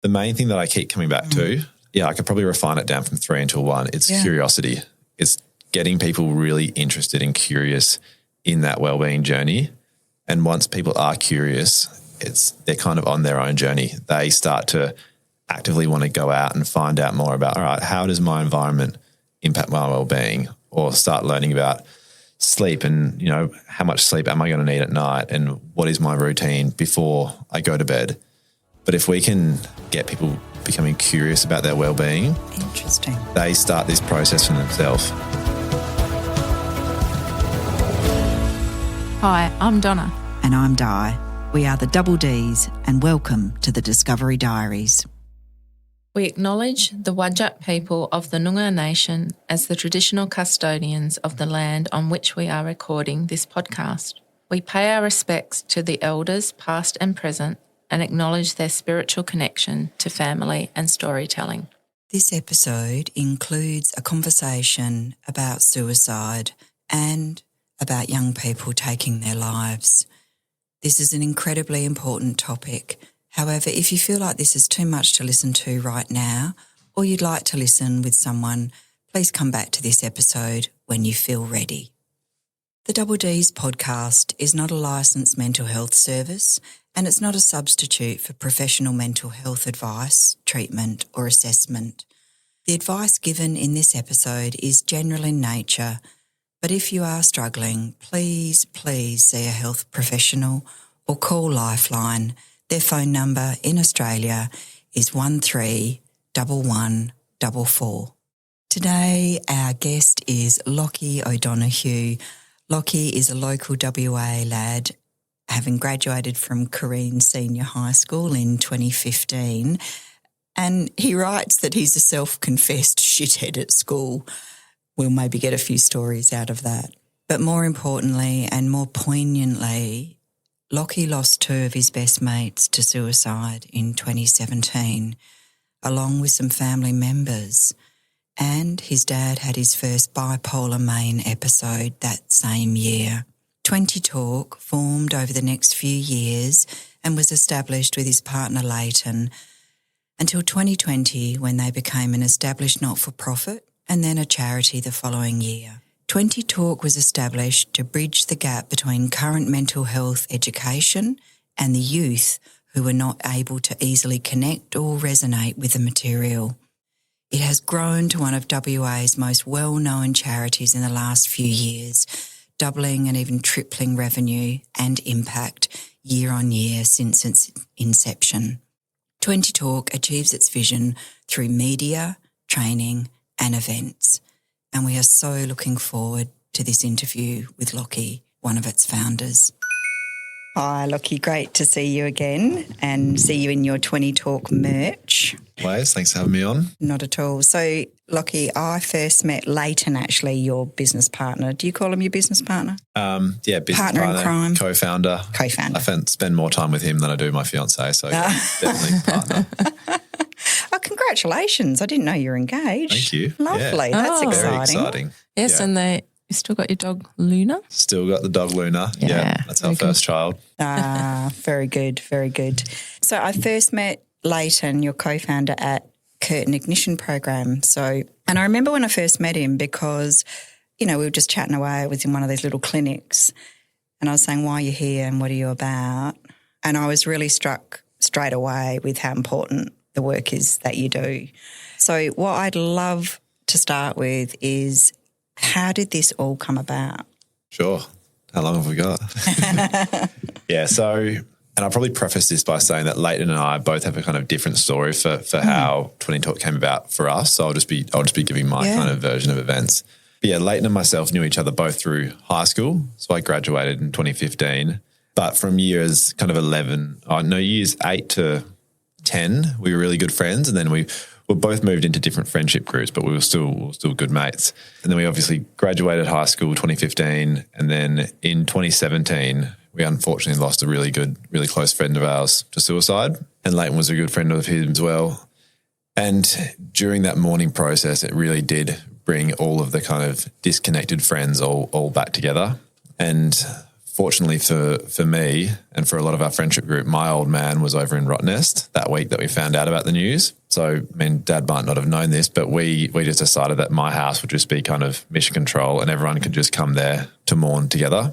The main thing that I keep coming back to, I could probably refine it down from 3 into 1. It's curiosity. It's getting people really interested and curious in that wellbeing journey. And once people are curious, they're kind of on their own journey. They start to actively want to go out and find out more about, all right, how does my environment impact my wellbeing? Or start learning about sleep and, how much sleep am I going to need at night and what is my routine before I go to bed. But if we can get people becoming curious about their wellbeing, interesting, they start this process for themselves. Hi, I'm Donna. And I'm Di. We are the Double Ds, and welcome to the Discovery Diaries. We acknowledge the Whadjuk people of the Noongar Nation as the traditional custodians of the land on which we are recording this podcast. We pay our respects to the elders, past and present, and acknowledge their spiritual connection to family and storytelling. This episode includes a conversation about suicide and about young people taking their lives. This is an incredibly important topic. However, if you feel like this is too much to listen to right now, or you'd like to listen with someone, please come back to this episode when you feel ready. The Double D's podcast is not a licensed mental health service, and it's not a substitute for professional mental health advice, treatment, or assessment. The advice given in this episode is general in nature, but if you are struggling, please see a health professional or call Lifeline. Their phone number in Australia is 131144. Today, our guest is Lockie O'Donoghue. Lockie is a local WA lad, having graduated from Corrine Senior High School in 2015. And he writes that he's a self-confessed shithead at school. We'll maybe get a few stories out of that. But more importantly and more poignantly, Lockie lost 2 of his best mates to suicide in 2017, along with some family members. And his dad had his first bipolar mania episode that same year. 20 Talk formed over the next few years and was established with his partner Lachlan until 2020, when they became an established not-for-profit and then a charity the following year. 20 Talk was established to bridge the gap between current mental health education and the youth who were not able to easily connect or resonate with the material. It has grown to one of WA's most well-known charities in the last few years, doubling and even tripling revenue and impact year on year since its inception. 20 Talk achieves its vision through media, training and events. And we are so looking forward to this interview with Lockie, one of its founders. Hi, Lockie. Great to see you again and see you in your 20 Talk merch. Ways, thanks for having me on. Not at all. So, Lockie, I first met Lachlan, actually, your business partner. Do you call him your business partner? Business partner in crime. Co-founder. I spend more time with him than I do my fiancée, so definitely partner. Oh, congratulations. I didn't know you were engaged. Thank you. Lovely. Yeah. That's exciting. Very exciting. Yes, yeah. and you still got your dog Luna? Still got the dog Luna. Yeah, that's our first child. Very good, very good. So I first met Lachlan, your co-founder, at Curtin Ignition Program. And I remember when I first met him because, we were just chatting away. I was in one of these little clinics and I was saying, why are you here and what are you about? And I was really struck straight away with how important the work is that you do. So what I'd love to start with is, how did this all come about? Sure. How long have we got? And I'll probably preface this by saying that Lachlan and I both have a kind of different story for how 20 Talk came about for us. So I'll just be giving my kind of version of events. But yeah, Lachlan and myself knew each other both through high school. So I graduated in 2015. But from years 8 to 10, we were really good friends, and then we both moved into different friendship groups, but we were still good mates. And then we obviously graduated high school 2015, and then in 2017, we unfortunately lost a really close friend of ours to suicide, and Lachlan was a good friend of his as well. And during that mourning process, it really did bring all of the kind of disconnected friends all back together. And fortunately for me and for a lot of our friendship group, my old man was over in Rottnest that week that we found out about the news. So, I mean, Dad might not have known this, but we just decided that my house would just be kind of mission control and everyone could just come there to mourn together.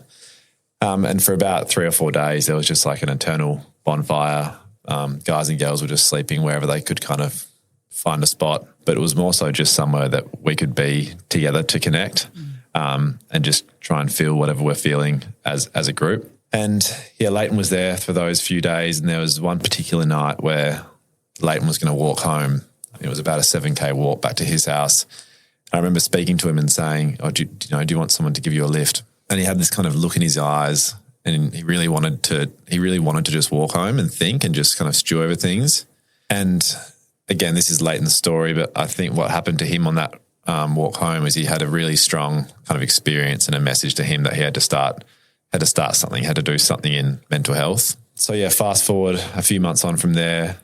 And for about 3 or 4 days, there was just like an eternal bonfire. Guys and girls were just sleeping wherever they could kind of find a spot. But it was more so just somewhere that we could be together to connect and just try and feel whatever we're feeling as a group. And yeah, Leighton was there for those few days, and there was one particular night where Leighton was going to walk home. It was about a 7K walk back to his house. I remember speaking to him and saying, do you want someone to give you a lift? And he had this kind of look in his eyes, and he really wanted to just walk home and think and just kind of stew over things. And again, this is Leighton's story, but I think what happened to him on that walk home is he had a really strong kind of experience and a message to him that he had to start something, had to do something in mental health. So yeah, fast forward a few months on from there,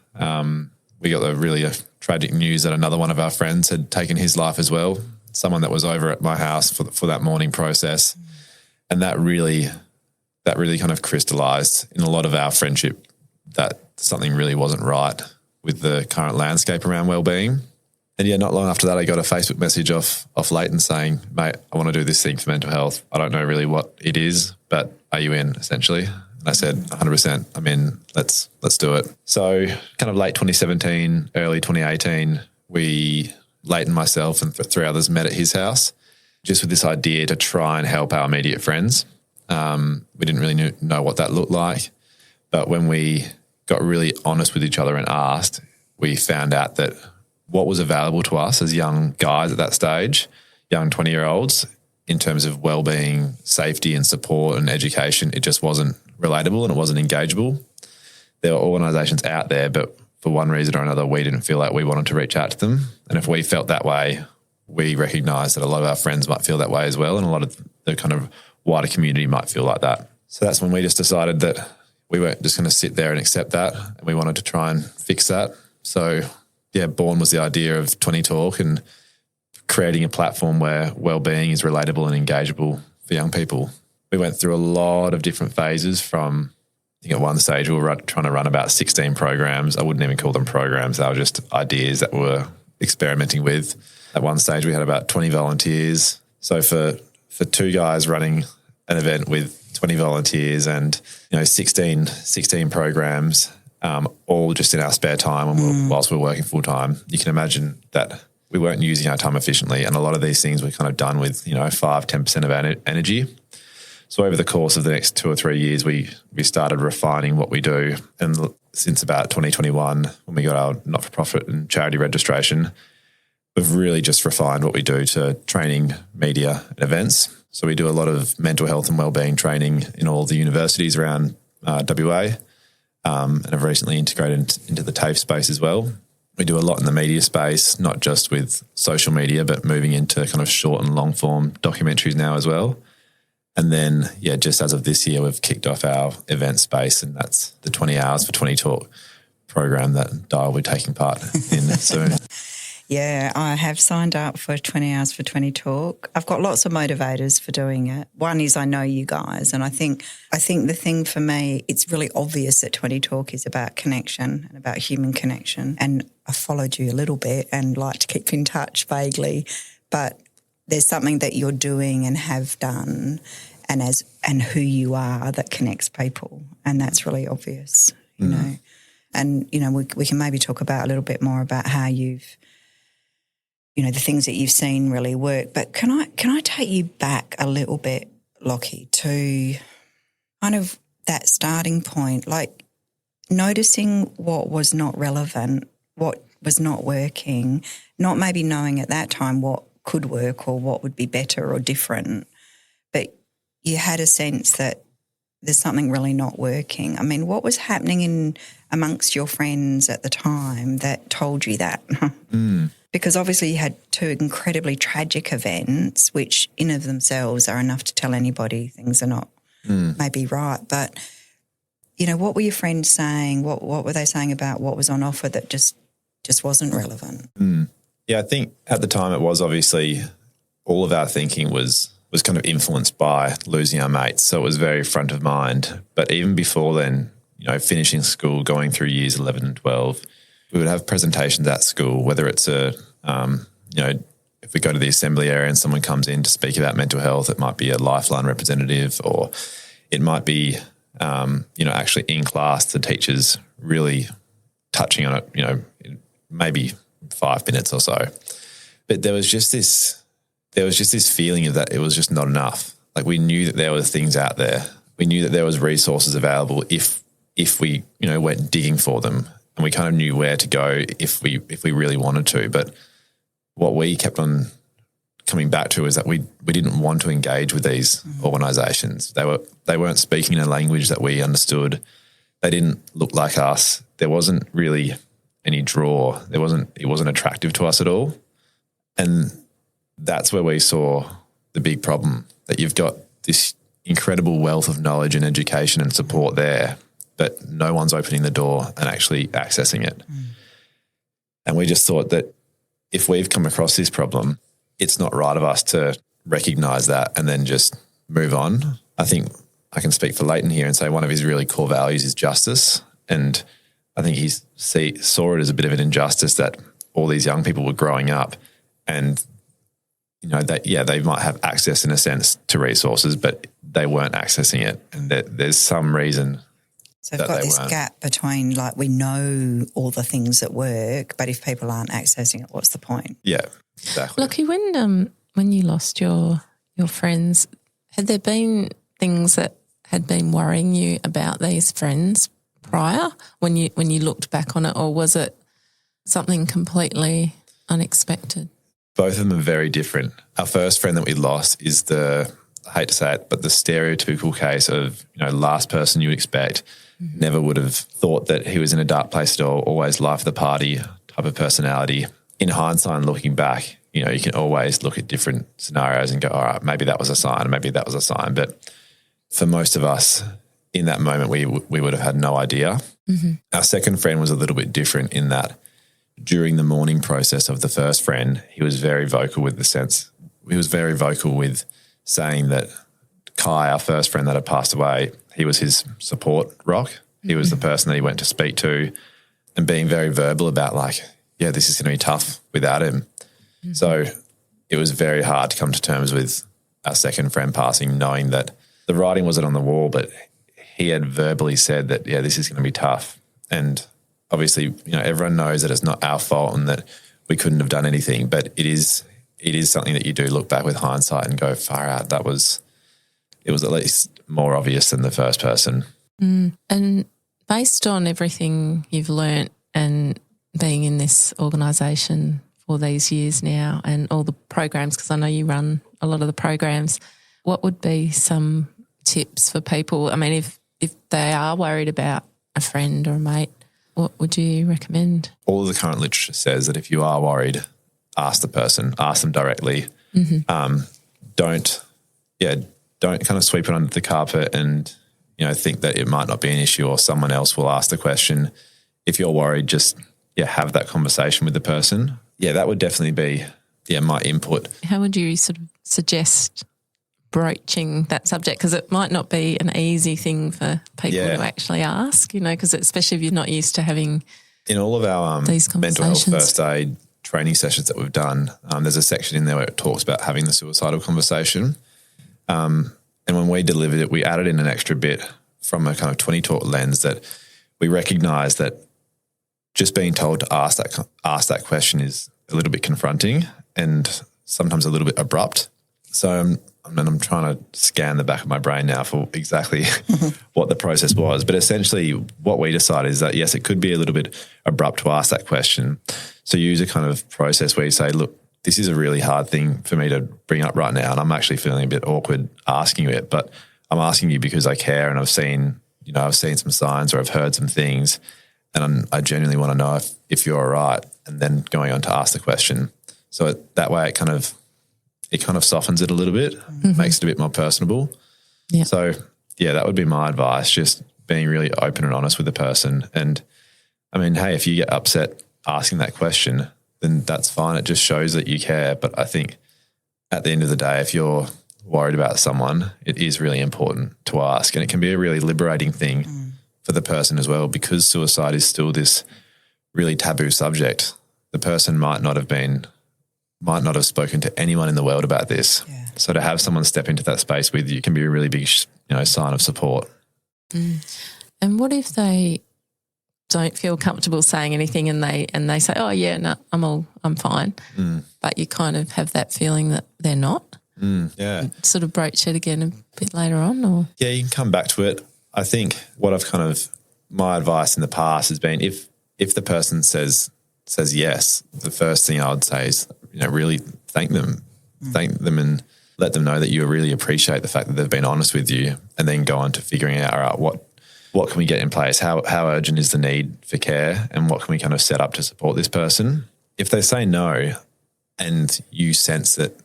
we got the really tragic news that another one of our friends had taken his life as well, someone that was over at my house for that mourning process. And that really kind of crystallized in a lot of our friendship that something really wasn't right with the current landscape around wellbeing. And yeah, not long after that, I got a Facebook message off Leighton saying, mate, I want to do this thing for mental health. I don't know really what it is, but are you in, essentially? And I said, 100%, I'm in, let's do it. So kind of late 2017, early 2018, Leighton, myself and 3 others met at his house just with this idea to try and help our immediate friends. We didn't really know what that looked like. But when we got really honest with each other and asked, we found out that what was available to us as young guys at that stage, young 20-year-olds, in terms of wellbeing, safety and support and education, it just wasn't relatable and it wasn't engageable. There were organisations out there, but for one reason or another, we didn't feel like we wanted to reach out to them. And if we felt that way, we recognised that a lot of our friends might feel that way as well, and a lot of the kind of wider community might feel like that. So that's when we just decided that we weren't just going to sit there and accept that, and we wanted to try and fix that. So yeah, born was the idea of 20 Talk and creating a platform where wellbeing is relatable and engageable for young people. We went through a lot of different phases from, I think at one stage we were trying to run about 16 programs. I wouldn't even call them programs. They were just ideas that we were experimenting with. At one stage we had about 20 volunteers. So for 2 guys running an event with 20 volunteers and 16 programs, all just in our spare time whilst we're working full time, you can imagine that we weren't using our time efficiently, and a lot of these things were kind of done with 5-10% of our energy. So over the course of the next 2 or 3 years, we started refining what we do, and since about 2021, when we got our not-for-profit and charity registration, we've really just refined what we do to training, media and events. So we do a lot of mental health and wellbeing training in all the universities around WA, and have recently integrated into the TAFE space as well. We do a lot in the media space, not just with social media, but moving into kind of short and long form documentaries now as well. And then, yeah, just as of this year, we've kicked off our event space, and that's the 20 Hours for 20 Talk program that Di will be taking part in soon. Yeah, I have signed up for 20 Hours for 20 Talk. I've got lots of motivators for doing it. One is I know you guys, and I think the thing for me, it's really obvious that 20 Talk is about connection and about human connection. And I followed you a little bit and like to keep in touch vaguely, but there's something that you're doing and have done and who you are that connects people, and that's really obvious, you know. And, we can maybe talk about a little bit more about how you've, the things that you've seen really work. But can I take you back a little bit, Lockie, to kind of that starting point, like noticing what was not relevant, what was not working, not maybe knowing at that time what could work or what would be better or different, but you had a sense that there's something really not working. I mean, what was happening amongst your friends at the time that told you that? Because obviously you had 2 incredibly tragic events, which in of themselves are enough to tell anybody things are not maybe right. But, what were your friends saying? What were they saying about what was on offer that just wasn't relevant? Yeah, I think at the time it was obviously all of our thinking was was kind of influenced by losing our mates. So it was very front of mind. But even before then, finishing school, going through years 11 and 12, we would have presentations at school, whether it's if we go to the assembly area and someone comes in to speak about mental health, it might be a Lifeline representative, or it might be, actually in class, the teachers really touching on it, maybe 5 minutes or so. But there was just this feeling of that it was just not enough. Like, we knew that there were things out there. We knew that there was resources available if we, went digging for them, and we kind of knew where to go if we really wanted to. But what we kept on coming back to is that we didn't want to engage with these organisations. They weren't speaking in a language that we understood. They didn't look like us. There wasn't really any draw. It wasn't attractive to us at all. And that's where we saw the big problem, that you've got this incredible wealth of knowledge and education and support there, but no one's opening the door and actually accessing it. And we just thought that if we've come across this problem, it's not right of us to recognise that and then just move on. I think I can speak for Leighton here and say one of his really core values is justice. And I think he saw it as a bit of an injustice that all these young people were growing up and, they might have access in a sense to resources, but they weren't accessing it. And there's some reason. So we've got this gap between, like, we know all the things that work, but if people aren't accessing it, what's the point? Yeah, exactly. Lockie, when you lost your friends, had there been things that had been worrying you about these friends prior when you looked back on it, or was it something completely unexpected? Both of them are very different. Our first friend that we lost is I hate to say it, but the stereotypical case of, last person you expect, never would have thought that he was in a dark place at all, always life of the party type of personality. In hindsight, looking back, you can always look at different scenarios and go, all right, maybe that was a sign, maybe that was a sign. But for most of us in that moment, we would have had no idea. Our second friend was a little bit different in that during the mourning process of the first friend, he was very vocal with saying that Kai, our first friend that had passed away, he was his support rock. He was the person that he went to speak to, and being very verbal about, like, yeah, this is going to be tough without him. So it was very hard to come to terms with our second friend passing, knowing that the writing wasn't on the wall, but he had verbally said that, yeah, this is going to be tough. And obviously, everyone knows that it's not our fault and that we couldn't have done anything, but it is something that you do look back with hindsight and go, far out, it was at least more obvious than the first person. And based on everything you've learnt and being in this organisation for these years now and all the programs, because I know you run a lot of the programs, what would be some tips for people? I mean, if they are worried about a friend or a mate, what would you recommend? All of the current literature says that if you are worried, ask the person, ask them directly. Don't kind of sweep it under the carpet and, think that it might not be an issue or someone else will ask the question. If you're worried, just, have that conversation with the person. Yeah, that would definitely be, my input. How would you sort of suggest broaching that subject? Because it might not be an easy thing for people to actually ask, because especially if you're not used to having in all of our these mental health first aid training sessions that we've done, there's a section in there where it talks about having the suicidal conversation. And when we delivered it, we added in an extra bit from a kind of 20 talk lens that we recognise that just being told to ask that question is a little bit confronting and sometimes a little bit abrupt. So I'm trying to scan the back of my brain now for exactly what the process was. But essentially what we decided is that, yes, it could be a little bit abrupt to ask that question. So use a kind of process where you say, look, this is a really hard thing for me to bring up right now, and I'm actually feeling a bit awkward asking you it, but I'm asking you because I care and I've seen some signs or I've heard some things, and I genuinely want to know if you're all right, and then going on to ask the question. So that way it kind of softens it a little bit, makes it a bit more personable. Yeah. So, that would be my advice, just being really open and honest with the person. And, I mean, hey, if you get upset asking that question, then that's fine. It just shows that you care. But I think at the end of the day, if you're worried about someone, it is really important to ask. And it can be a really liberating thing for the person as well, because suicide is still this really taboo subject. The person might not have spoken to anyone in the world about this. Yeah. So to have someone step into that space with you can be a really big, sign of support. And what if they don't feel comfortable saying anything and they say, oh yeah, no, I'm fine. But you kind of have that feeling that they're not? Yeah. Sort of broach it again a bit later on, or? Yeah, you can come back to it. I think my advice in the past has been if the person says yes, the first thing I would say is, really thank them and let them know that you really appreciate the fact that they've been honest with you, and then go on to figuring out, all right, what can we get in place? How urgent is the need for care, and what can we kind of set up to support this person? If they say no and you sense that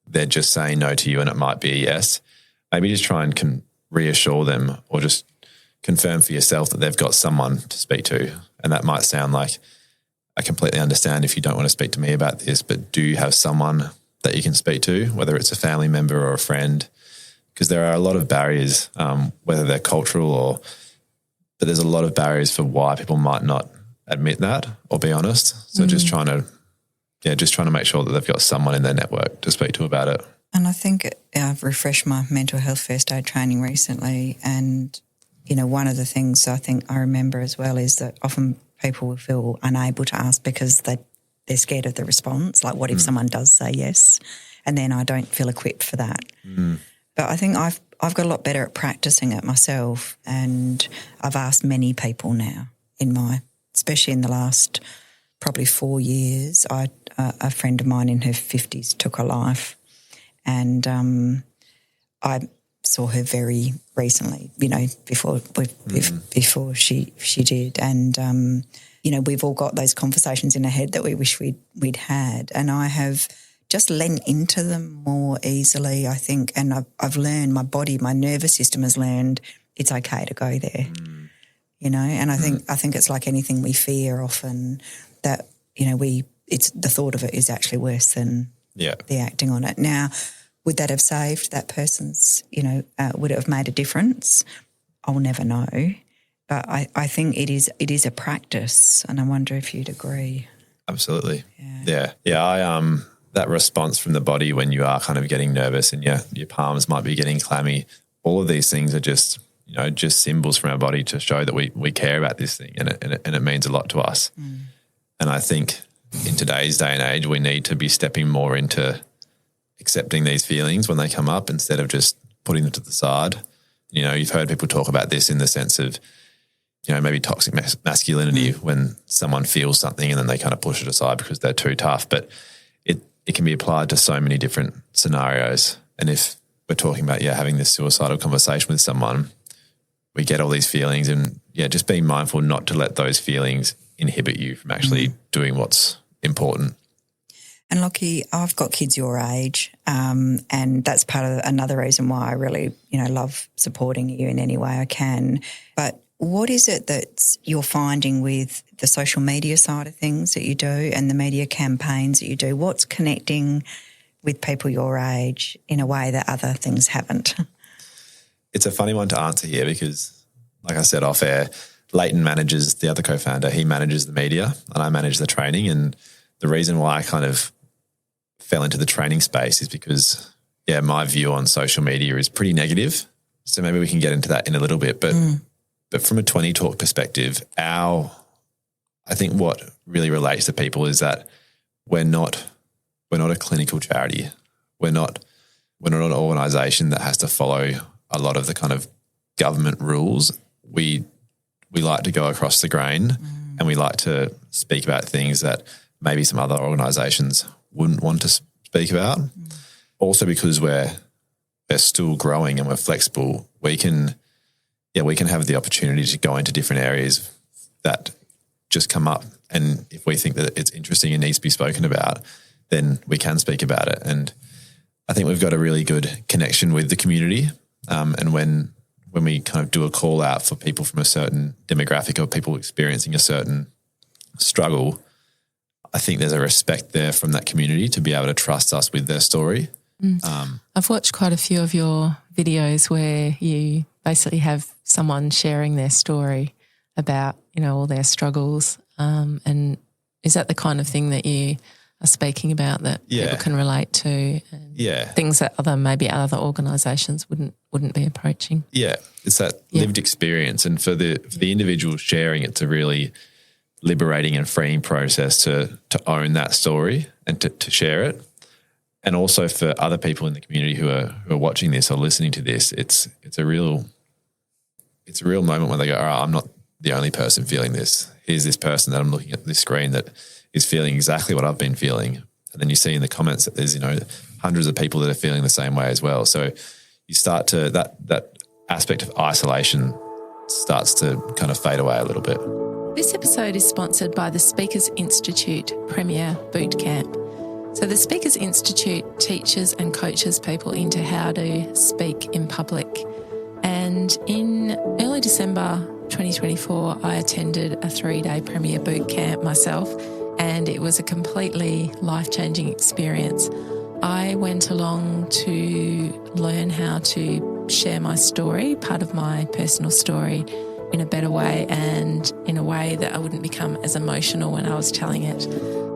they're just saying no to you and it might be a yes, maybe just try and reassure them, or just confirm for yourself that they've got someone to speak to. And that might sound like, I completely understand if you don't want to speak to me about this, but do you have someone that you can speak to, whether it's a family member or a friend? Because there are a lot of barriers, whether they're cultural but there's a lot of barriers for why people might not admit that or be honest. So just trying to make sure that they've got someone in their network to speak to about it. And I think I've refreshed my mental health first aid training recently, and, one of the things I think I remember as well is that often people will feel unable to ask because they're scared of the response. Like, what if someone does say yes, and then I don't feel equipped for that? But I think I've got a lot better at practicing it myself, and I've asked many people now especially in the last probably 4 years. A friend of mine in her 50s took her life, and I saw her very recently, before she did, and we've all got those conversations in our head that we wish we'd had, and I have just lent into them more easily, I think, and I've learned, my nervous system has learned it's okay to go there, and I think it's like anything we fear often, that it's the thought of it is actually worse than the acting on it. Now, would that have saved that person's, would it have made a difference? I'll never know. But I think it is a practice, and I wonder if you'd agree. Absolutely. Yeah. That response from the body when you are kind of getting nervous and your palms might be getting clammy, all of these things are just symbols from our body to show that we care about this thing, and it means a lot to us. And I think in today's day and age, we need to be stepping more into accepting these feelings when they come up instead of just putting them to the side. You've heard people talk about this in the sense of, maybe toxic masculinity, when someone feels something and then they kind of push it aside because they're too tough. But it can be applied to so many different scenarios. And if we're talking about, having this suicidal conversation with someone, we get all these feelings, and just being mindful not to let those feelings inhibit you from actually doing what's important. And Lockie, I've got kids your age, and that's part of another reason why I really, love supporting you in any way I can. But what is it that you're finding with the social media side of things that you do and the media campaigns that you do? What's connecting with people your age in a way that other things haven't? It's a funny one to answer here because, like I said off air, Leighton manages, the other co-founder, he manages the media and I manage the training. And the reason why I kind of fell into the training space is because, my view on social media is pretty negative. So maybe we can get into that in a little bit. But from a 20 Talk perspective, I think what really relates to people is that we're not a clinical charity. We're not an organisation that has to follow a lot of the kind of government rules. We like to go across the grain, and we like to speak about things that maybe some other organisations wouldn't want to speak about. Also, because we're still growing and we're flexible, we can have the opportunity to go into different areas that just come up. And if we think that it's interesting and needs to be spoken about, then we can speak about it. And I think we've got a really good connection with the community. And when we kind of do a call out for people from a certain demographic or people experiencing a certain struggle, I think there's a respect there from that community to be able to trust us with their story. I've watched quite a few of your videos where you basically have someone sharing their story about, all their struggles. And is that the kind of thing that you are speaking about that people can relate to? And things that other organisations wouldn't be approaching. Yeah, it's that lived experience, and for the individual sharing, it's a really liberating and freeing process to own that story and to share it. And also for other people in the community who are watching this or listening to this, it's a real moment when they go, all right, I'm not the only person feeling this. Here's this person that I'm looking at this screen that is feeling exactly what I've been feeling. And then you see in the comments that there's, hundreds of people that are feeling the same way as well. So you start to, that aspect of isolation starts to kind of fade away a little bit. This episode is sponsored by the Speakers Institute Premier Boot Camp. So the Speakers Institute teaches and coaches people into how to speak in public. And in early December 2024, I attended a 3-day Premier Boot Camp myself, and it was a completely life-changing experience. I went along to learn how to share my story, part of my personal story, in a better way and in a way that I wouldn't become as emotional when I was telling it.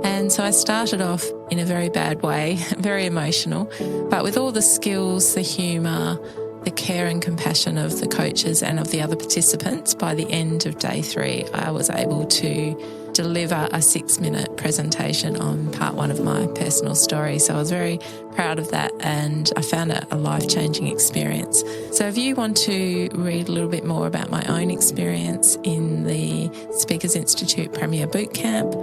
And so I started off in a very bad way, very emotional, but with all the skills, the humour, the care and compassion of the coaches and of the other participants, by the end of day 3, I was able to deliver a 6-minute presentation on part 1 of my personal story. So I was very proud of that, and I found it a life-changing experience. So if you want to read a little bit more about my own experience in the Speakers Institute Premier Boot Camp,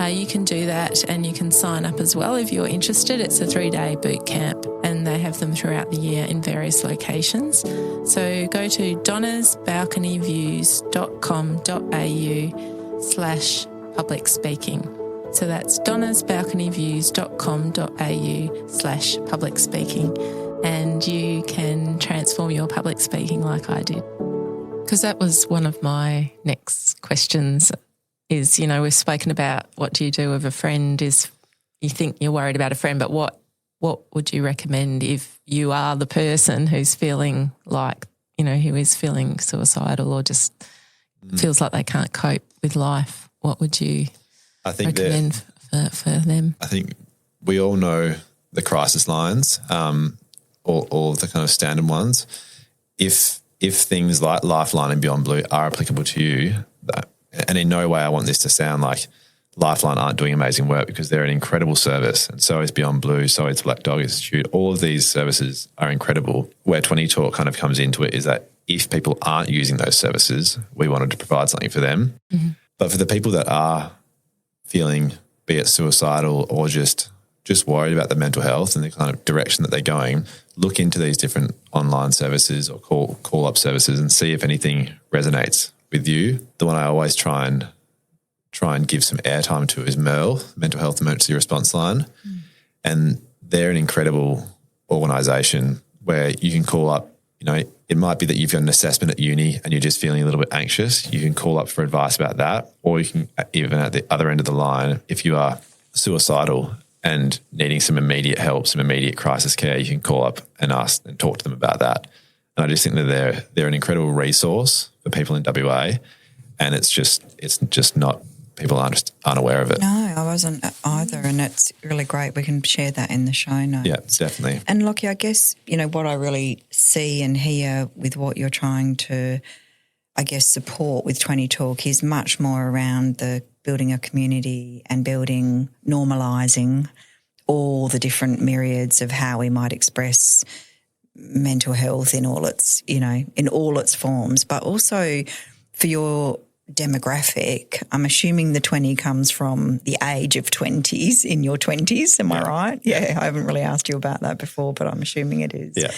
you can do that, and you can sign up as well if you're interested. It's a 3-day boot camp, and they have them throughout the year in various locations. So go to donnasbalconyviews.com.au/public speaking. So that's donnasbalconyviews.com.au/public speaking, and you can transform your public speaking like I did. Because that was one of my next questions. Is, we've spoken about what do you do if a friend is, you think you're worried about a friend, but what would you recommend if you are the person who's feeling like, who is feeling suicidal or just feels like they can't cope with life? What would you recommend for them? I think we all know the crisis lines, all the kind of standard ones. If things like Lifeline and Beyond Blue are applicable to you, and in no way I want this to sound like Lifeline aren't doing amazing work, because they're an incredible service, and so is Beyond Blue, so is Black Dog Institute. All of these services are incredible. Where 20 Talk kind of comes into it is that if people aren't using those services, we wanted to provide something for them. Mm-hmm. But for the people that are feeling, be it suicidal or just worried about their mental health and the kind of direction that they're going, look into these different online services or call up services and see if anything resonates with you. The one I always try and give some airtime to is MERL, Mental Health Emergency Response Line. And they're an incredible organisation where you can call up, it might be that you've got an assessment at uni and you're just feeling a little bit anxious. You can call up for advice about that, or you can, even at the other end of the line, if you are suicidal and needing some immediate help, some immediate crisis care, you can call up and ask and talk to them about that. And I just think that they're an incredible resource for people in WA, and it's just not, people aren't aware of it. No, I wasn't either, and it's really great. We can share that in the show notes. Yeah, definitely. And Lockie, I guess, what I really see and hear with what you're trying to, support with 20 Talk is much more around the building a community and normalising all the different myriads of how we might express mental health in all its, in all its forms, but also for your demographic, I'm assuming the 20 comes from the age of 20s, in your 20s, am I right? Yeah, I haven't really asked you about that before, but I'm assuming it is. Yeah.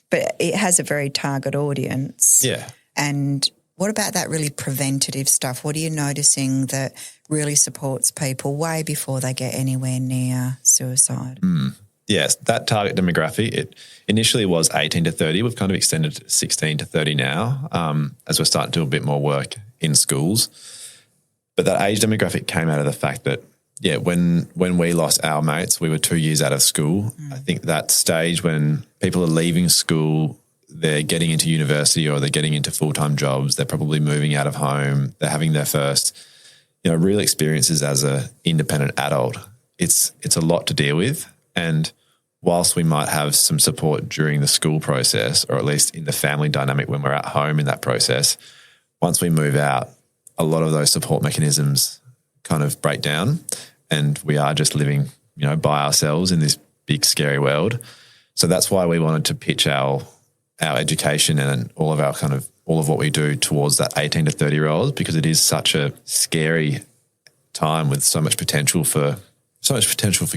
But it has a very target audience. Yeah. And what about that really preventative stuff? What are you noticing that really supports people way before they get anywhere near suicide? Yes, that target demographic, it initially was 18 to 30. We've kind of extended to 16 to 30 now, as we're starting to do a bit more work in schools. But that age demographic came out of the fact that when we lost our mates, we were 2 years out of school. I think that stage when people are leaving school, they're getting into university or they're getting into full-time jobs, they're probably moving out of home, they're having their first, real experiences as a independent adult. It's a lot to deal with. And whilst we might have some support during the school process, or at least in the family dynamic when we're at home in that process, once we move out, a lot of those support mechanisms kind of break down and we are just living, by ourselves in this big, scary world. So that's why we wanted to pitch our education and all of what we do towards that 18 to 30-year-olds, because it is such a scary time with so much potential for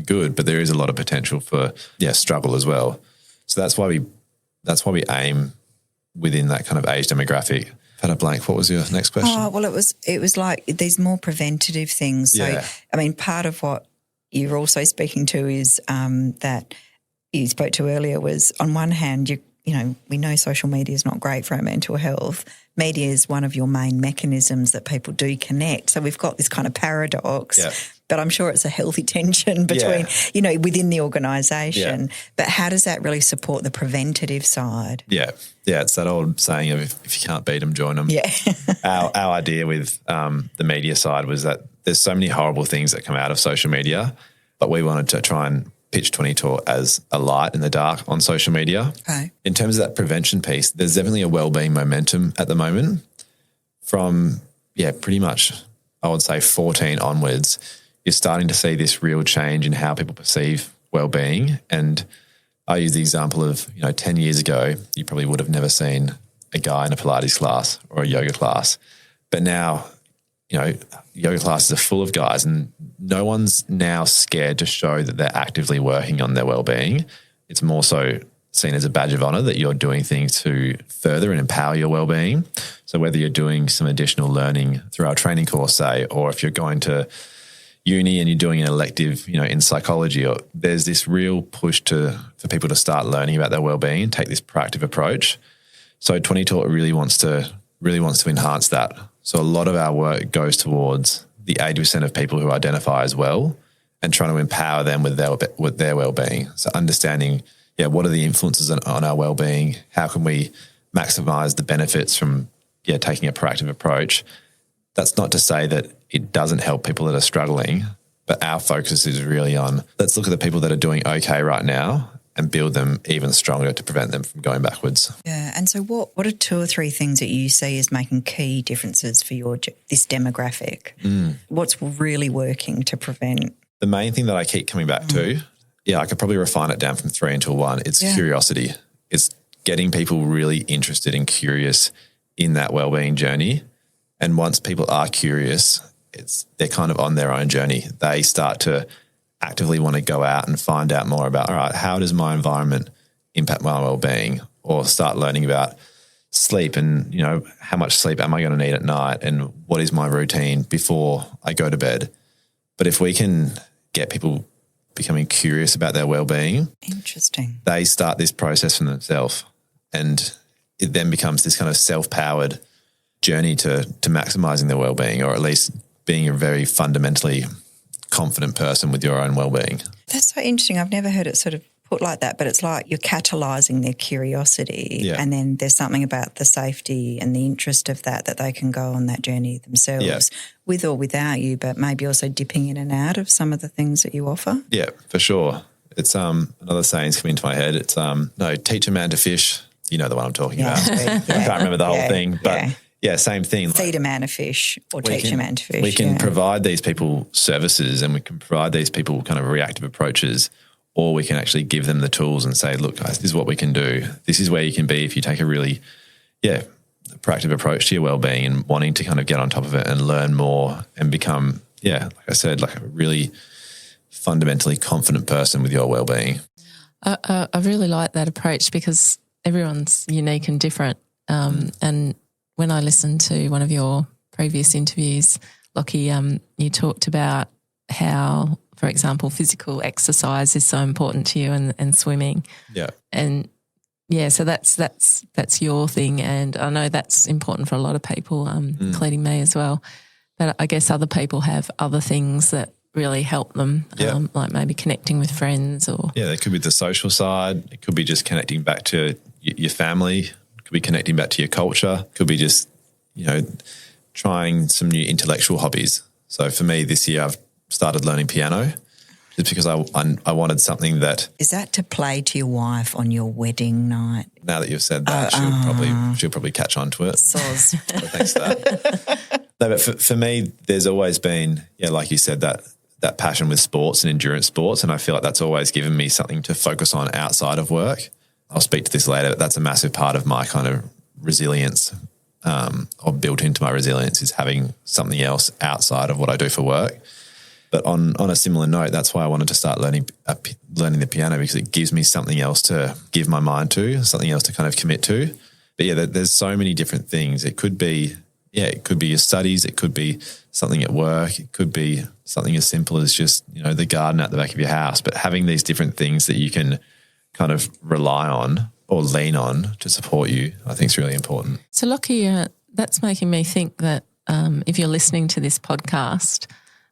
good, but there is a lot of potential for struggle as well. So that's why we aim within that kind of age demographic. Had a blank. What was your next question? Oh, well, it was like these more preventative things. So, I mean, part of what you're also speaking to is that you spoke to earlier was, on one hand, we know social media is not great for our mental health. Media is one of your main mechanisms that people do connect. So we've got this kind of paradox, but I'm sure it's a healthy tension between, within the organisation. Yeah. But how does that really support the preventative side? Yeah. Yeah, it's that old saying of if you can't beat them, join them. Yeah. Our idea with the media side was that there's so many horrible things that come out of social media, but we wanted to try and pitch 20 Talk as a light in the dark on social media. Okay. In terms of that prevention piece, there's definitely a wellbeing momentum at the moment from, pretty much, I would say 14 onwards. You're starting to see this real change in how people perceive wellbeing. And I use the example of, 10 years ago, you probably would have never seen a guy in a Pilates class or a yoga class. But now, yoga classes are full of guys and no one's now scared to show that they're actively working on their wellbeing. It's more so seen as a badge of honor that you're doing things to further and empower your wellbeing. So whether you're doing some additional learning through our training course, say, or if you're going to uni and you're doing an elective, in psychology, or there's this real push for people to start learning about their wellbeing and take this proactive approach. So 20 Talk really wants to enhance that. So a lot of our work goes towards the 80% of people who identify as well and trying to empower them with their wellbeing. So understanding, what are the influences on our wellbeing? How can we maximize the benefits from taking a proactive approach? That's not to say that it doesn't help people that are struggling, but our focus is really on, let's look at the people that are doing okay right now and build them even stronger to prevent them from going backwards. Yeah, and so what are 2 or 3 things that you see as making key differences for this demographic? What's really working to prevent? The main thing that I keep coming back to, I could probably refine it down from 3 into 1. It's curiosity. It's getting people really interested and curious in that wellbeing journey. And once people are curious, they're kind of on their own journey. They start to actively want to go out and find out more about, all right, how does my environment impact my wellbeing? Or start learning about sleep and, how much sleep am I going to need at night and what is my routine before I go to bed? But if we can get people becoming curious about their wellbeing, interesting, they start this process for themselves and it then becomes this kind of self-powered journey to maximising their wellbeing, or at least being a very fundamentally confident person with your own wellbeing. That's so interesting. I've never heard it sort of put like that, but it's like you're catalysing their curiosity and then there's something about the safety and the interest of that they can go on that journey themselves with or without you, but maybe also dipping in and out of some of the things that you offer. Yeah, for sure. It's another saying's coming into my head. It's teach a man to fish. You know the one I'm talking about. I can't remember the whole thing, but same thing. Feed a man a fish or teach a man to fish. We can provide these people services and we can provide these people kind of reactive approaches, or we can actually give them the tools and say, look, guys, this is what we can do. This is where you can be if you take a really, proactive approach to your wellbeing and wanting to kind of get on top of it and learn more and become, like I said, like a really fundamentally confident person with your wellbeing. I really like that approach because everyone's unique and different. And when I listened to one of your previous interviews, Lockie, you talked about how, for example, physical exercise is so important to you and swimming. Yeah. And so that's your thing, and I know that's important for a lot of people, including me as well. But I guess other people have other things that really help them, like maybe connecting with friends or... Yeah, it could be the social side. It could be just connecting back to your family. It could be connecting back to your culture. It could be just, trying some new intellectual hobbies. So for me this year I've started learning piano just because I wanted something that... Is that to play to your wife on your wedding night? Now that you've said that, she'll probably catch on to it. Soz. So thanks for that. No, but for me, there's always been, like you said, that passion with sports and endurance sports, and I feel like that's always given me something to focus on outside of work. I'll speak to this later, but that's a massive part of my kind of resilience, or built into my resilience, is having something else outside of what I do for work. But on a similar note, that's why I wanted to start learning the piano, because it gives me something else to give my mind to, something else to kind of commit to. But there's so many different things. It could be your studies. It could be something at work. It could be something as simple as just, the garden at the back of your house. But having these different things that you can kind of rely on or lean on to support you, I think is really important. So Lockie, that's making me think that if you're listening to this podcast,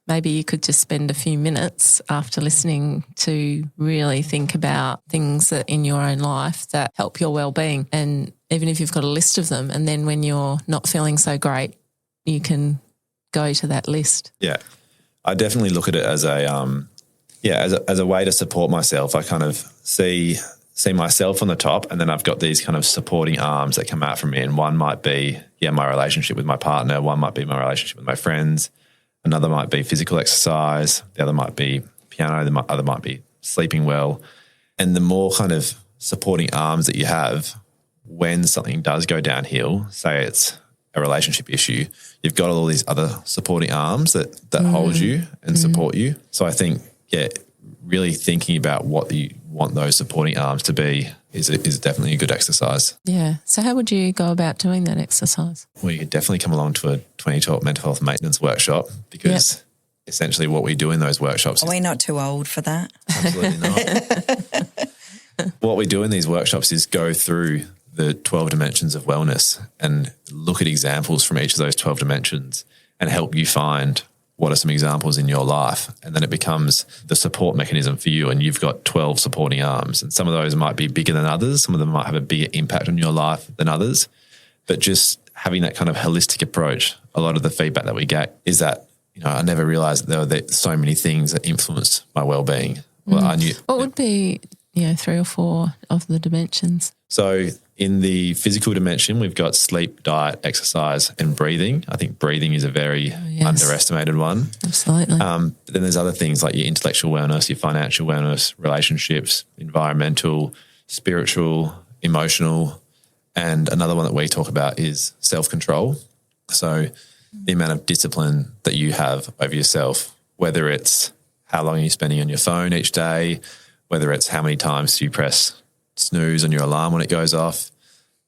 maybe you could just spend a few minutes after listening to really think about things that in your own life that help your well-being. And even if you've got a list of them, and then when you're not feeling so great, you can go to that list. Yeah. I definitely look at it as a way to support myself. I kind of see myself on the top, and then I've got these kind of supporting arms that come out from me. And one might be, my relationship with my partner. One might be my relationship with my friends. Another might be physical exercise. The other might be piano. The other might be sleeping well. And the more kind of supporting arms that you have, when something does go downhill, say it's a relationship issue, you've got all these other supporting arms that hold you and support you. So I think, really thinking about what you want those supporting arms to be is definitely a good exercise. Yeah. So how would you go about doing that exercise? Well, you could definitely come along to a 20-talk mental health maintenance workshop, because essentially what we do in those workshops... Are we not too old for that? Absolutely not. What we do in these workshops is go through the 12 dimensions of wellness and look at examples from each of those 12 dimensions and help you find what are some examples in your life. And then it becomes the support mechanism for you, and you've got 12 supporting arms. And some of those might be bigger than others. Some of them might have a bigger impact on your life than others. But just having that kind of holistic approach, a lot of the feedback that we get is that, I never realised that there were so many things that influenced my well-being. Well, I knew. What would be, 3 or 4 of the dimensions? So in the physical dimension, we've got sleep, diet, exercise, and breathing. I think breathing is a very underestimated one. Absolutely. But then there's other things like your intellectual wellness, your financial wellness, relationships, environmental, spiritual, emotional, and another one that we talk about is self-control. So the amount of discipline that you have over yourself, whether it's how long are you spending on your phone each day, whether it's how many times do you press snooze on your alarm when it goes off.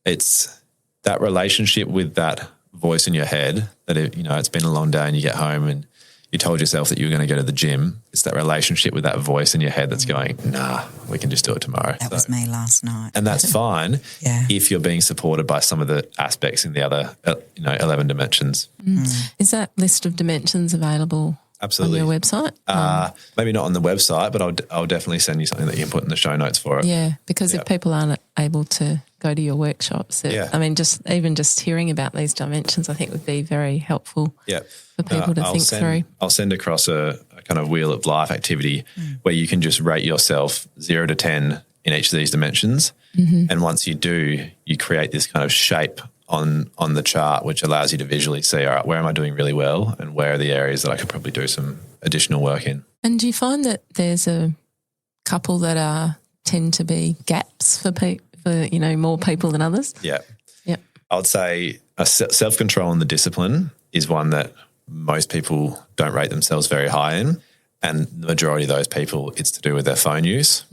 It's that relationship with that voice in your head that, it's been a long day and you get home and you told yourself that you were going to go to the gym. It's that relationship with that voice in your head that's going, nah, we can just do it tomorrow. That was me last night. And that's fine if you're being supported by some of the aspects in the other, 11 dimensions. Is that list of dimensions available Absolutely. on your website? Maybe not on the website, but I'll definitely send you something that you can put in the show notes for it. Yeah, because if people aren't able to go to your workshops, just hearing about these dimensions, I think would be very helpful for people to think through. I'll send across a kind of wheel of life activity where you can just rate yourself 0 to 10 in each of these dimensions. And once you do, you create this kind of shape on the chart, which allows you to visually see, all right, where am I doing really well and where are the areas that I could probably do some additional work in. And do you find that there's a couple that tend to be gaps for more people than others? Yeah. I would say self-control and the discipline is one that most people don't rate themselves very high in, and the majority of those people, it's to do with their phone use.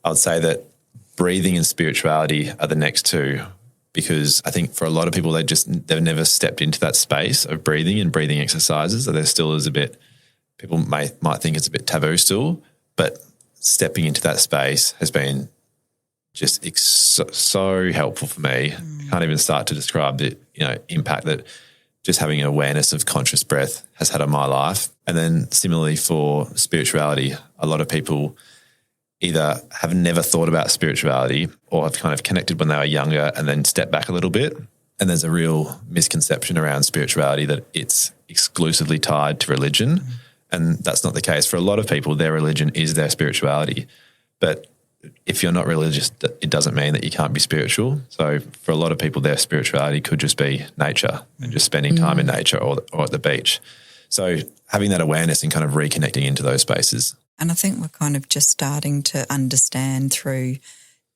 I would say that breathing and spirituality are the next two, because I think for a lot of people, they've never stepped into that space of breathing and breathing exercises. So there still is people might think it's a bit taboo still, but stepping into that space has been just so helpful for me. I can't even start to describe the impact that just having an awareness of conscious breath has had on my life. And then similarly for spirituality, a lot of people either have never thought about spirituality or have kind of connected when they were younger and then stepped back a little bit. And there's a real misconception around spirituality that it's exclusively tied to religion. Mm-hmm. And that's not the case. For a lot of people, their religion is their spirituality. But if you're not religious, it doesn't mean that you can't be spiritual. So for a lot of people, their spirituality could just be nature and just spending time in nature or at the beach. So having that awareness and kind of reconnecting into those spaces. And I think we're kind of just starting to understand through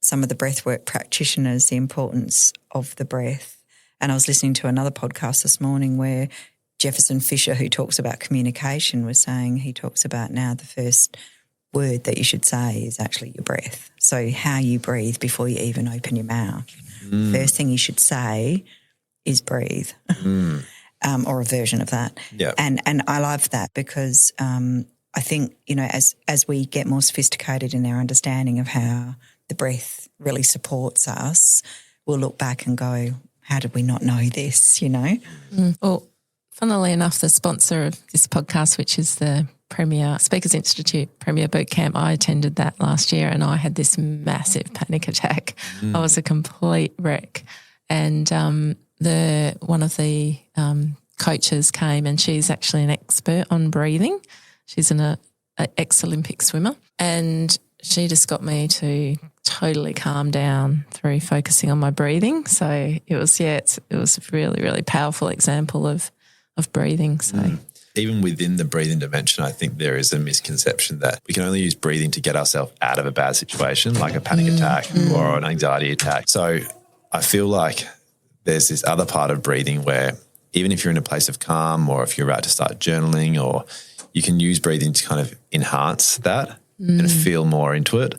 some of the breathwork practitioners the importance of the breath. And I was listening to another podcast this morning where Jefferson Fisher, who talks about communication, was saying he talks about now the first word that you should say is actually your breath. So how you breathe before you even open your mouth. First thing you should say is breathe or a version of that. Yeah. And I love that because I think, you know, as we get more sophisticated in our understanding of how the breath really supports us, we'll look back and go, how did we not know this, you know? Well, funnily enough, the sponsor of this podcast, which is the Premier Speakers Institute Premier Boot Camp, I attended that last year and I had this massive panic attack. I was a complete wreck. And one of the coaches came and she's actually an expert on breathing. She's an ex-Olympic swimmer and she just got me to totally calm down through focusing on my breathing. So it was a really, really powerful example of breathing. So even within the breathing dimension, I think there is a misconception that we can only use breathing to get ourselves out of a bad situation, like a panic attack or an anxiety attack. So I feel like there's this other part of breathing where even if you're in a place of calm or if you're about to start journaling, or you can use breathing to kind of enhance that and feel more into it.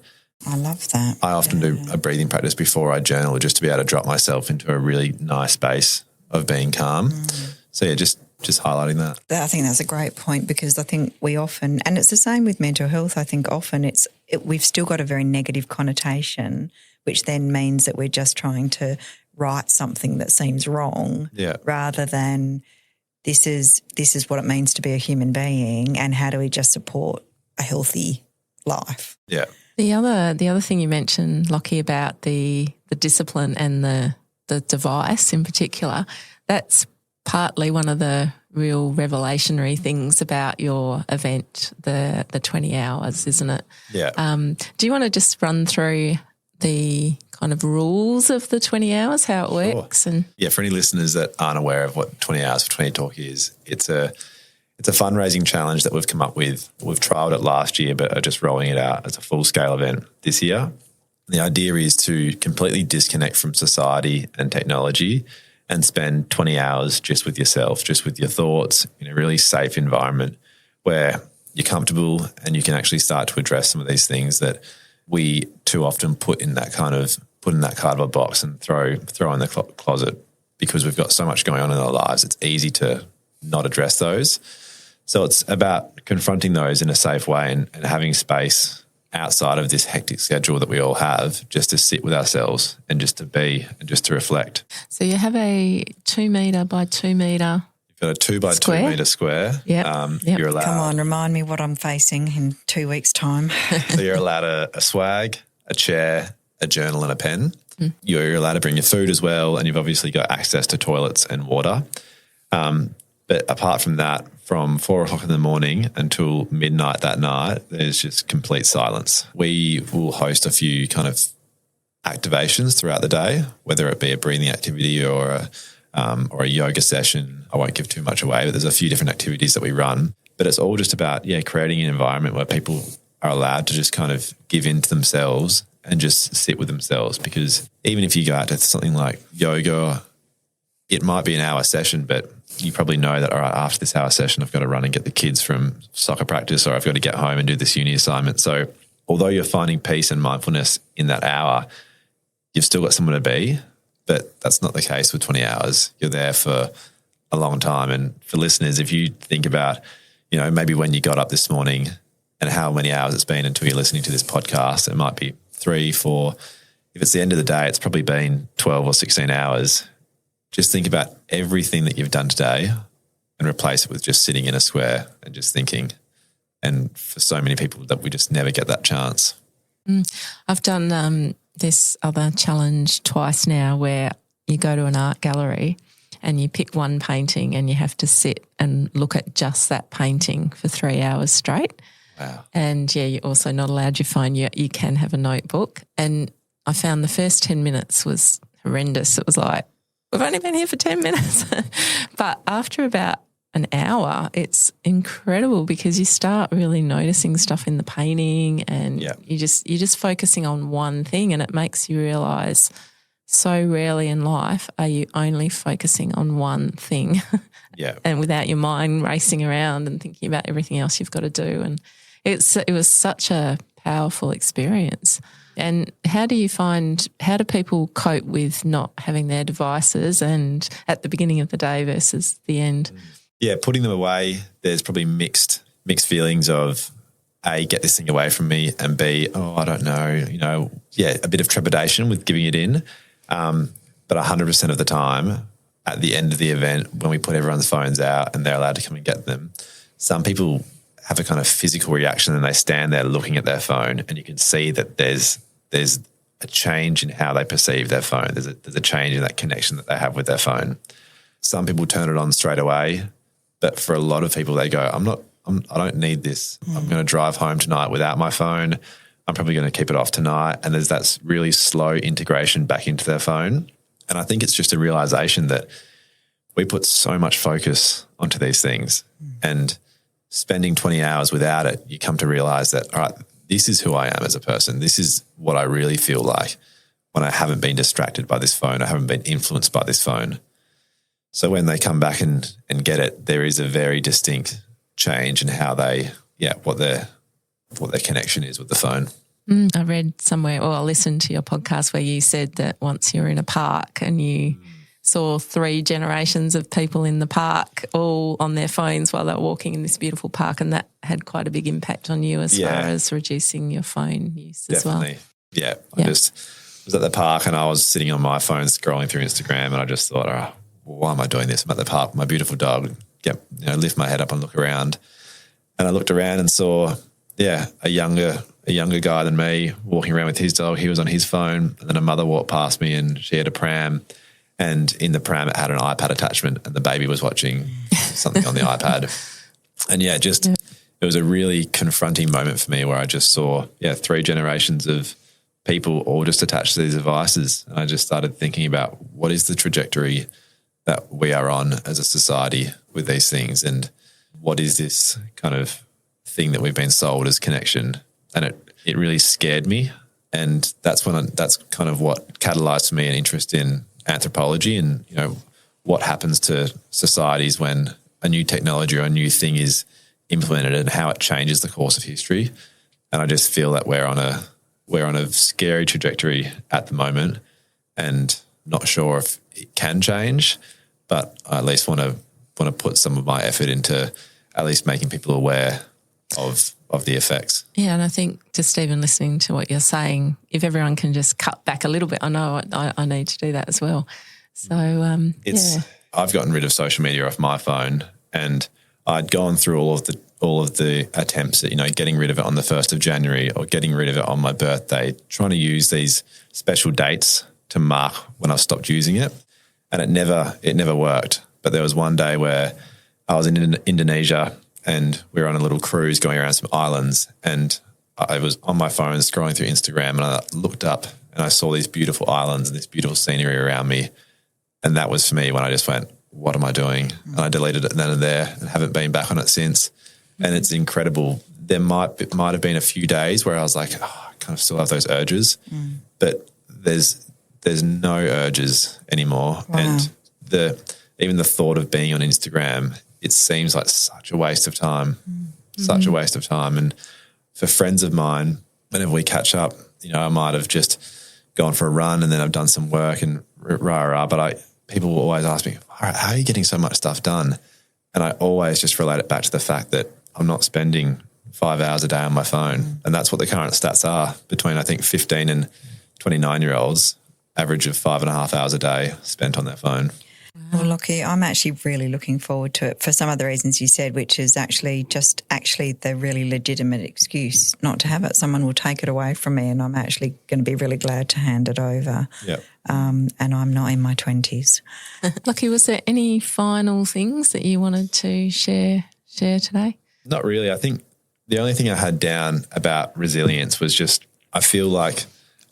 I love that. I often do a breathing practice before I journal just to be able to drop myself into a really nice space of being calm. So yeah, just highlighting that. I think that's a great point because I think we often, and it's the same with mental health, I think often we've still got a very negative connotation, which then means that we're just trying to right something that seems wrong rather than this is what it means to be a human being and how do we just support a healthy life. Yeah. The other thing you mentioned, Lockie, about the discipline and the device in particular, that's partly one of the real revelationary things about your event, the 20 hours, isn't it? Yeah. Do you want to just run through the kind of rules of the 20 hours, how it works? Sure. And for any listeners that aren't aware of what 20 hours for 20 Talk is, it's a fundraising challenge that we've come up with. We've trialled it last year but are just rolling it out as a full-scale event this year. The idea is to completely disconnect from society and technology and spend 20 hours just with yourself, just with your thoughts in a really safe environment where you're comfortable and you can actually start to address some of these things that we too often put in that cardboard box and throw in the closet because we've got so much going on in our lives. It's easy to not address those. So it's about confronting those in a safe way and having space outside of this hectic schedule that we all have just to sit with ourselves and just to be and just to reflect. So you have a 2 metre by 2 metre You've got a 2 by 2 metre square. Yep. You're allowed. Come on, remind me what I'm facing in 2 weeks' time. So you're allowed a swag, a chair, a journal and a pen. You're allowed to bring your food as well, and you've obviously got access to toilets and water. But apart from that, from 4 o'clock in the morning until midnight that night, there's just complete silence. We will host a few kind of activations throughout the day, whether it be a breathing activity or a yoga session. I won't give too much away, but there's a few different activities that we run. But it's all just about, creating an environment where people are allowed to just kind of give in to themselves and just sit with themselves. Because even if you go out to something like yoga, it might be an hour session, but you probably know that, all right, after this hour session, I've got to run and get the kids from soccer practice, or I've got to get home and do this uni assignment. So although you're finding peace and mindfulness in that hour, you've still got somewhere to be, but that's not the case with 20 hours. You're there for a long time. And for listeners, if you think about, maybe when you got up this morning and how many hours it's been until you're listening to this podcast, it might be 3, 4. If it's the end of the day, it's probably been 12 or 16 hours just think about everything that you've done today and replace it with just sitting in a square and just thinking. And for so many people that we just never get that chance. I've done this other challenge twice now where you go to an art gallery and you pick one painting and you have to sit and look at just that painting for 3 hours straight. Wow. And, you're also not allowed your phone. You can have a notebook. And I found the first 10 minutes was horrendous. It was like, we've only been here for 10 minutes. But after about an hour, it's incredible because you start really noticing stuff in the painting and you're just focusing on one thing, and it makes you realise so rarely in life are you only focusing on one thing and without your mind racing around and thinking about everything else you've got to do. And it was such a powerful experience. And how do people cope with not having their devices and at the beginning of the day versus the end? Yeah, putting them away, there's probably mixed feelings of A, get this thing away from me, and B, I don't know, a bit of trepidation with giving it in. But 100% of the time at the end of the event, when we put everyone's phones out and they're allowed to come and get them, some people have a kind of physical reaction and they stand there looking at their phone, and you can see that there's a change in how they perceive their phone. There's a change in that connection that they have with their phone. Some people turn it on straight away. But for a lot of people, they go, I don't need this. I'm going to drive home tonight without my phone. I'm probably going to keep it off tonight. And there's that really slow integration back into their phone. And I think it's just a realization that we put so much focus onto these things, and spending 20 hours without it, you come to realize that, all right, this is who I am as a person. This is what I really feel like when I haven't been distracted by this phone. I haven't been influenced by this phone. So when they come back and get it, there is a very distinct change in how what their connection is with the phone. I read somewhere, or I listened to your podcast where you said that once you're in a park and you saw 3 generations of people in the park all on their phones while they were walking in this beautiful park, and that had quite a big impact on you as far as reducing your phone use as well. Definitely. Yeah. I just was at the park and I was sitting on my phone scrolling through Instagram, and I just thought, why am I doing this? I'm at the park with my beautiful dog, lift my head up and look around. And I looked around and saw, a younger guy than me walking around with his dog. He was on his phone, and then a mother walked past me and she had a pram, and in the pram it had an iPad attachment, and the baby was watching something on the iPad. And it was a really confronting moment for me where I just saw, 3 generations of people all just attached to these devices. And I just started thinking about what is the trajectory that we are on as a society with these things, and what is this kind of thing that we've been sold as connection. And it really scared me, and that's kind of what catalyzed me an interest in anthropology and what happens to societies when a new technology or a new thing is implemented and how it changes the course of history. And I just feel that we're on a scary trajectory at the moment, and not sure if it can change, but I at least want to put some of my effort into at least making people aware of the effects. Yeah, and I think just even listening to what you're saying, if everyone can just cut back a little bit, I know I need to do that as well. So I've gotten rid of social media off my phone, and I'd gone through all of the attempts at getting rid of it on the 1st of January or getting rid of it on my birthday, trying to use these special dates to mark when I've stopped using it. And it never worked. But there was one day where I was in Indonesia and we were on a little cruise going around some islands, and I was on my phone scrolling through Instagram, and I looked up and I saw these beautiful islands and this beautiful scenery around me. And that was for me when I just went, what am I doing? And I deleted it then and there and haven't been back on it since. And it's incredible. There might have been a few days where I was like, I kind of still have those urges, but there's no urges anymore. Wow. And even the thought of being on Instagram, it seems like such a waste of time, such a waste of time. And for friends of mine, whenever we catch up, I might have just gone for a run and then I've done some work and rah. But people will always ask me, all right, how are you getting so much stuff done? And I always just relate it back to the fact that I'm not spending 5 hours a day on my phone. And that's what the current stats are between, I think, 15 and 29-year-olds, average of 5.5 hours a day spent on their phone. Well, Lockie, I'm actually really looking forward to it for some of the reasons you said, which is actually the really legitimate excuse not to have it. Someone will take it away from me and I'm actually going to be really glad to hand it over. Yeah. And I'm not in my 20s. Lockie, was there any final things that you wanted to share today? Not really. I think the only thing I had down about resilience was just I feel like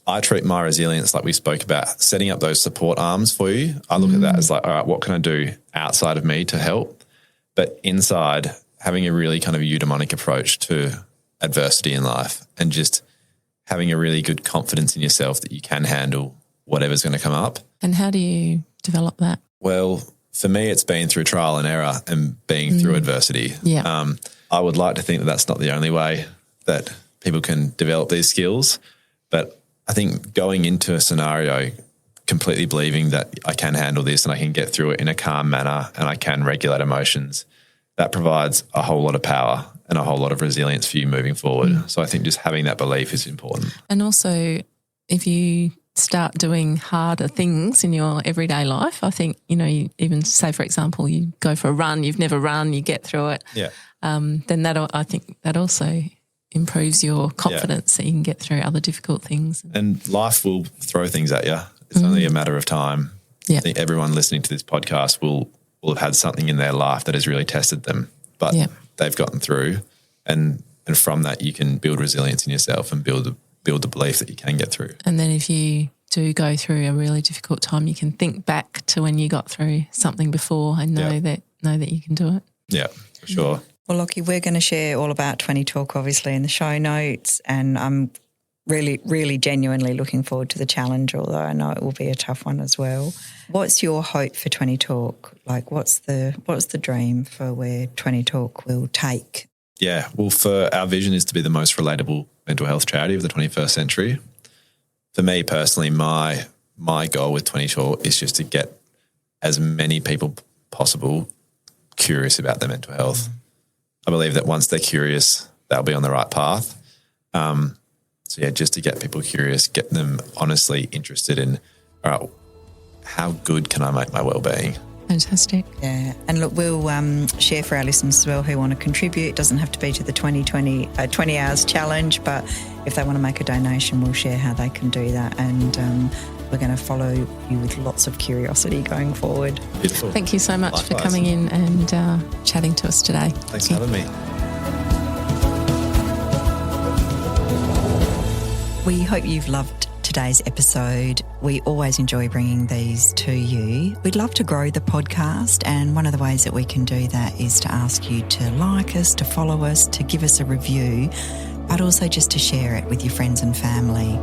I treat my resilience like we spoke about, setting up those support arms for you. I look at that as like, all right, what can I do outside of me to help? But inside, having a really kind of eudaimonic approach to adversity in life and just having a really good confidence in yourself that you can handle whatever's going to come up. And how do you develop that? Well, for me, it's been through trial and error and being through adversity. Yeah. I would like to think that that's not the only way that people can develop these skills, but I think going into a scenario completely believing that I can handle this and I can get through it in a calm manner and I can regulate emotions, that provides a whole lot of power and a whole lot of resilience for you moving forward. So I think just having that belief is important. And also, if you start doing harder things in your everyday life, I think, you even say, for example, you go for a run, you've never run, you get through it. Yeah. Then I think that also improves your confidence that you can get through other difficult things. And life will throw things at you. It's only a matter of time. Yeah. I think everyone listening to this podcast will have had something in their life that has really tested them, but they've gotten through. And from that, you can build resilience in yourself and build the belief that you can get through. And then if you do go through a really difficult time, you can think back to when you got through something before and know that you can do it. Yeah, for sure. Well, Lockie, we're going to share all about 20 Talk, obviously, in the show notes, and I'm really, really genuinely looking forward to the challenge, although I know it will be a tough one as well. What's your hope for 20 Talk? Like, what's the dream for where 20 Talk will take? Yeah, well, for our vision is to be the most relatable mental health charity of the 21st century. For me personally, my goal with 20 Talk is just to get as many people possible curious about their mental health. I believe that once they're curious, they'll be on the right path. Just to get people curious, get them honestly interested in, all right, how good can I make my wellbeing? Fantastic. Yeah. And look, we'll share for our listeners as well who want to contribute. It doesn't have to be to the 20 hours challenge, but if they want to make a donation, we'll share how they can do that. And we're going to follow you with lots of curiosity going forward. Beautiful. Thank you so much Likewise. for coming in and chatting to us today. Thanks for having me. We hope you've loved today's episode. We always enjoy bringing these to you. We'd love to grow the podcast, and one of the ways that we can do that is to ask you to like us, to follow us, to give us a review, but also just to share it with your friends and family.